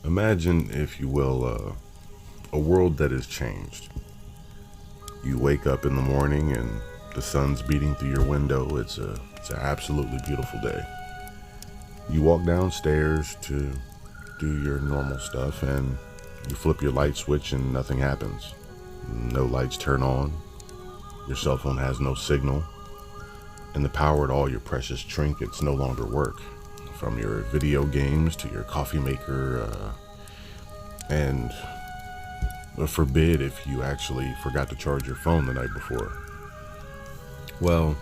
Imagine, if you will, a world that has changed. You wake up in the morning and the sun's beating through your window. It's an absolutely beautiful day. You walk downstairs to do your normal stuff and you flip your light switch and nothing happens. No lights turn on. Your cell phone has no signal. And the power to all your precious trinkets no longer work. From your video games to your coffee maker, and forbid if you actually forgot to charge your phone the night before. Well,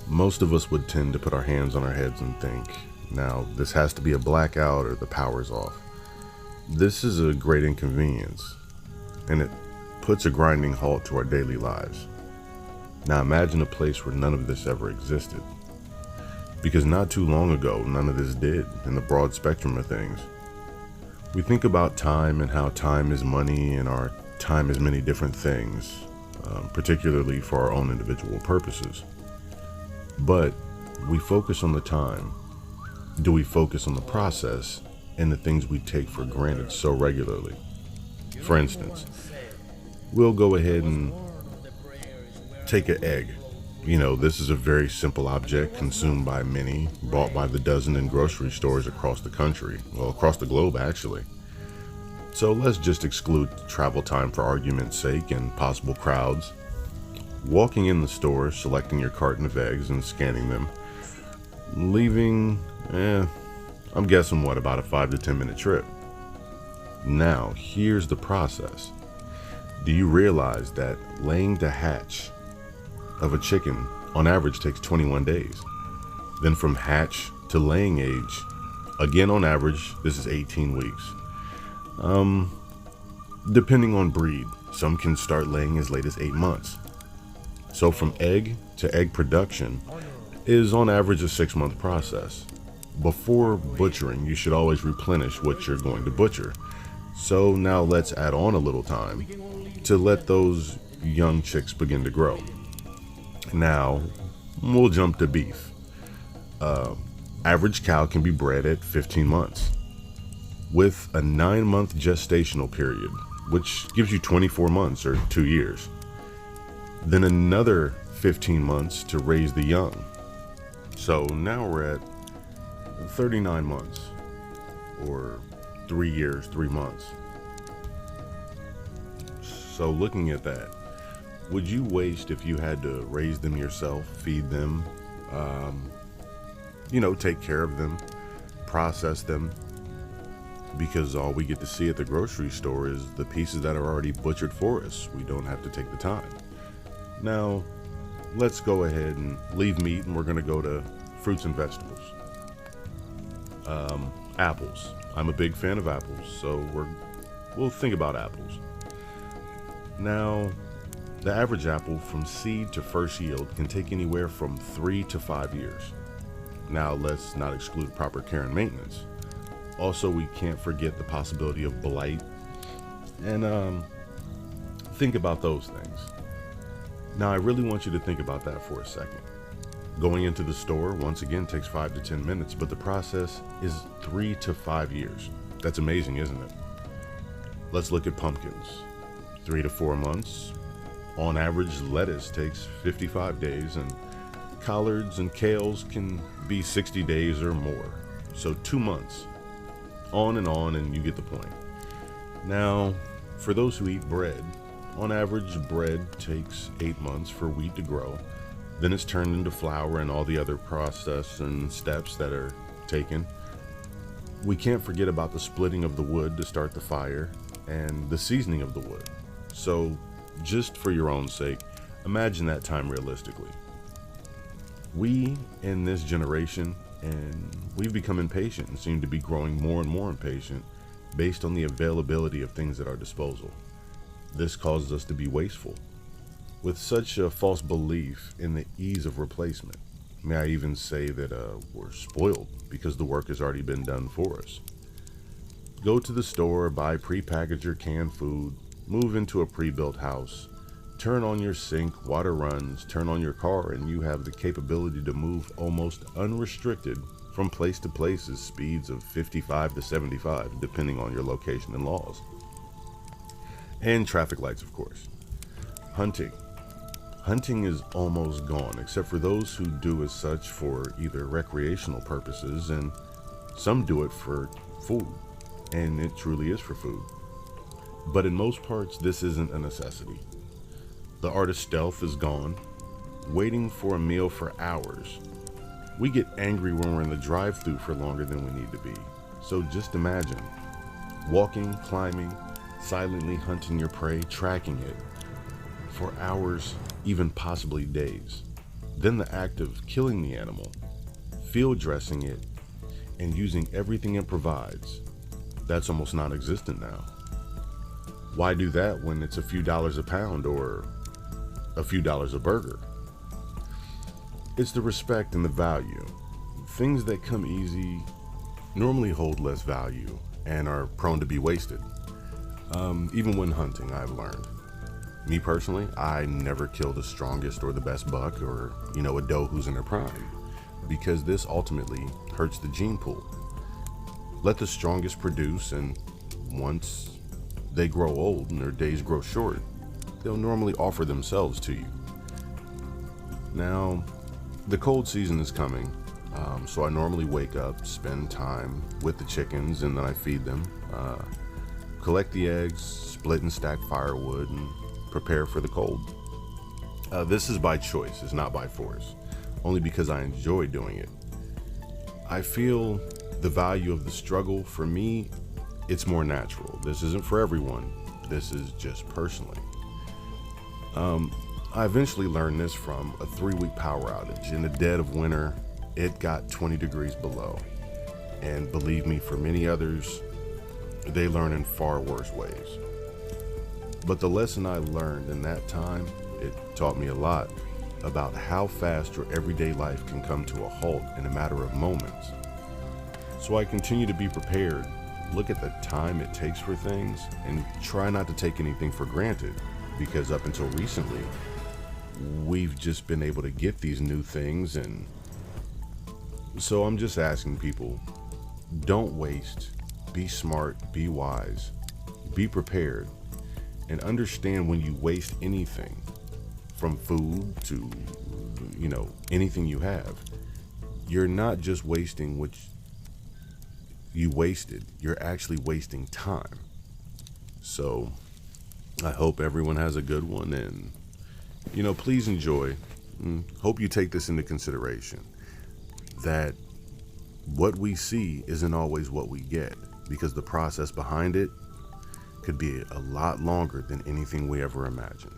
most of us would tend to put our hands on our heads and think, now, this has to be a blackout or the power's off. This is a great inconvenience, and it puts a grinding halt to our daily lives. Now imagine a place where none of this ever existed. Because not too long ago, none of this did in the broad spectrum of things. We think about time and how time is money and our time is many different things, particularly for our own individual purposes. But we focus on the time. Do we focus on the process and the things we take for granted so regularly? For instance, we'll go ahead and take an egg. This is a very simple object consumed by many, bought by the dozen in grocery stores across the country, well, across the globe actually. So let's just exclude travel time for argument's sake and possible crowds. Walking in the store, selecting your carton of eggs and scanning them, leaving, I'm guessing about a 5 to 10 minute trip. Now, here's the process. Do you realize that laying the hatch of a chicken on average takes 21 days? Then from hatch to laying age, again on average, this is 18 weeks. Depending on breed, some can start laying as late as 8 months. So from egg to egg production is on average a 6-month process. Before butchering, you should always replenish what you're going to butcher. So now let's add on a little time to let those young chicks begin to grow. Now, we'll jump to beef. Average cow can be bred at 15 months with a 9-month gestational period, which gives you 24 months or 2 years. Then another 15 months to raise the young. So now we're at 39 months or 3 years, 3 months. So looking at that, would you waste, if you had to raise them yourself, feed them, take care of them, process them, because all we get to see at the grocery store is the pieces that are already butchered for us. We don't have to take the time. Now, let's go ahead and leave meat and we're going to go to fruits and vegetables. Apples. I'm a big fan of apples, so we'll think about apples. Now, the average apple from seed to first yield can take anywhere from 3 to 5 years. Now, let's not exclude proper care and maintenance. Also, we can't forget the possibility of blight, and think about those things. Now, I really want you to think about that for a second. Going into the store, once again, takes 5 to 10 minutes, but the process is 3 to 5 years. That's amazing, isn't it? Let's look at pumpkins. 3 to 4 months. On average, lettuce takes 55 days, and collards and kales can be 60 days or more. So 2 months. On, and you get the point. Now, for those who eat bread, on average, bread takes 8 months for wheat to grow. Then it's turned into flour and all the other process and steps that are taken. We can't forget about the splitting of the wood to start the fire and the seasoning of the wood. So, just for your own sake, imagine that time realistically. We, in this generation, and we've become impatient and seem to be growing more and more impatient based on the availability of things at our disposal. This causes us to be wasteful, with such a false belief in the ease of replacement. May I even say that we're spoiled because the work has already been done for us. Go to the store, buy prepackaged or canned food, move into a pre-built house, turn on your sink, water runs, turn on your car, and you have the capability to move almost unrestricted from place to place is speeds of 55 to 75, depending on your location and laws. And traffic lights, of course. Hunting. Hunting is almost gone, except for those who do as such for either recreational purposes, and some do it for food, and it truly is for food. But in most parts, this isn't a necessity. The art of stealth is gone. Waiting for a meal for hours. We get angry when we're in the drive-thru for longer than we need to be. So just imagine walking, climbing, silently hunting your prey, tracking it for hours, even possibly days. Then the act of killing the animal, field dressing it, and using everything it provides, that's almost non-existent now. Why do that when it's a few dollars a pound or a few dollars a burger? It's the respect and the value. Things that come easy normally hold less value and are prone to be wasted. Even when hunting, I've learned. Me personally, I never kill the strongest or the best buck or, a doe who's in her prime, because this ultimately hurts the gene pool. Let the strongest produce, and once they grow old and their days grow short, they'll normally offer themselves to you. Now, the cold season is coming, so I normally wake up, spend time with the chickens, and then I feed them, collect the eggs, split and stack firewood, and prepare for the cold. This is by choice, it's not by force, only because I enjoy doing it. I feel the value of the struggle. For me, it's more natural. This isn't for everyone. This is just personally. I eventually learned this from a 3-week power outage. In the dead of winter, it got 20 degrees below. And believe me, for many others, they learn in far worse ways. But the lesson I learned in that time, it taught me a lot about how fast your everyday life can come to a halt in a matter of moments. So I continue to be prepared, look at the time it takes for things, and try not to take anything for granted, because up until recently, we've just been able to get these new things. And so I'm just asking people, don't waste, be smart, be wise, be prepared, and understand when you waste anything, from food to, anything you have, you're not just wasting what you wasted, you're actually wasting time. So I hope everyone has a good one, and please enjoy. Hope you take this into consideration, that what we see isn't always what we get, because the process behind it could be a lot longer than anything we ever imagined.